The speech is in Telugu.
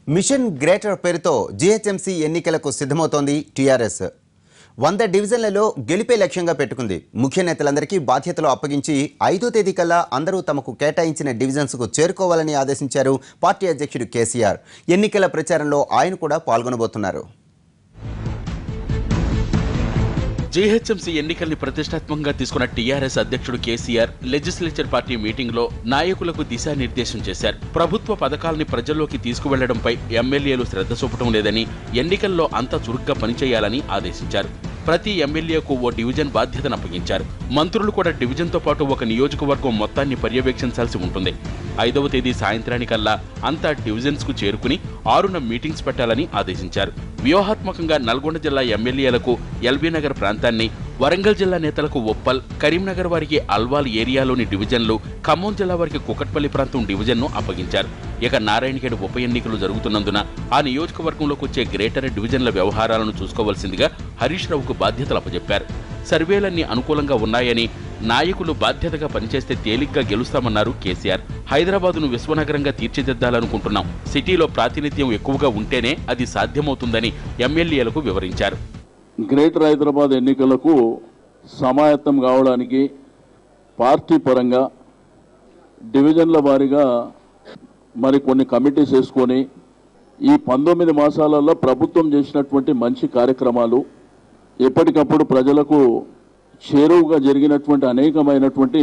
మిషన్ గ్రేటర్ పేరుతో జీహెచ్ఎంసీ ఎన్నికలకు సిద్ధమవుతోంది టీఆర్ఎస్. 100 డివిజన్లలో గెలిపే లక్ష్యంగా పెట్టుకుంది. ముఖ్య నేతలందరికీ బాధ్యతలు అప్పగించి 5వ తేదీ కల్లా అందరూ తమకు కేటాయించిన డివిజన్స్కు చేరుకోవాలని ఆదేశించారు పార్టీ అధ్యక్షుడు కేసీఆర్. ఎన్నికల ప్రచారంలో ఆయన కూడా పాల్గొనబోతున్నారు. జీహెచ్ఎంసీ ఎన్నికల్ని ప్రతిష్టాత్మకంగా తీసుకున్న టీఆర్ఎస్ అధ్యక్షుడు కేసీఆర్ లెజిస్లేచర్ పార్టీ మీటింగ్లో నాయకులకు దిశానిర్దేశం చేశారు. ప్రభుత్వ పథకాల్ని ప్రజల్లోకి తీసుకువెళ్లడంపై ఎమ్మెల్యేలు శ్రద్ధ చూపడం లేదని, ఎన్నికల్లో అంతా చురుగ్గా పనిచేయాలని ఆదేశించారు. ప్రతి ఎమ్మెల్యేకు ఓ డివిజన్ బాధ్యతను అప్పగించారు. మంత్రులు కూడా డివిజన్తో పాటు ఒక నియోజకవర్గం మొత్తాన్ని పర్యవేక్షించాల్సి ఉంటుంది. 5వ తేదీ సాయంత్రానికల్లా అంతా డివిజన్స్కు చేరుకుని 6న మీటింగ్స్ పెట్టాలని ఆదేశించారు. వ్యూహాత్మకంగా నల్గొండ జిల్లా ఎమ్మెల్యేలకు ఎల్బీనగర్ ప్రాంతాన్ని, వరంగల్ జిల్లా నేతలకు ఉప్పల్, కరీంనగర్ వారికి అల్వాల్ ఏరియాలోని డివిజన్లు, ఖమ్మం జిల్లా వారికి కుకట్పల్లి ప్రాంతం డివిజన్ను అప్పగించారు. ఇక నారాయణఖేడ్ ఉప ఎన్నికలు జరుగుతున్నందున ఆ నియోజకవర్గంలోకి వచ్చే గ్రేటర్ డివిజన్ల వ్యవహారాలను చూసుకోవాల్సిందిగా హరీష్ రావుకు బాధ్యతలు అప్పచెప్పారు. సర్వేలన్నీ అనుకూలంగా ఉన్నాయని, నాయకులు బాధ్యతగా పనిచేస్తే తేలిగ్గా గెలుస్తామన్నారు కేసీఆర్. హైదరాబాదును విశ్వనగరంగా తీర్చిదిద్దాలనుకుంటున్నాం. సిటీలో ప్రాతినిధ్యం ఎక్కువగా ఉంటేనే అది సాధ్యమవుతుందని ఎమ్మెల్యేలకు వివరించారు. గ్రేటర్ హైదరాబాద్ ఎన్నికలకు సమాయత్తం కావడానికి పార్టీ పరంగా డివిజన్ల వారీగా మరి కొన్ని కమిటీస్ వేసుకొని ఈ 19 మాసాలలో ప్రభుత్వం చేసినటువంటి మంచి కార్యక్రమాలు, ఎప్పటికప్పుడు ప్రజలకు చేరువుగా జరిగినటువంటి అనేకమైనటువంటి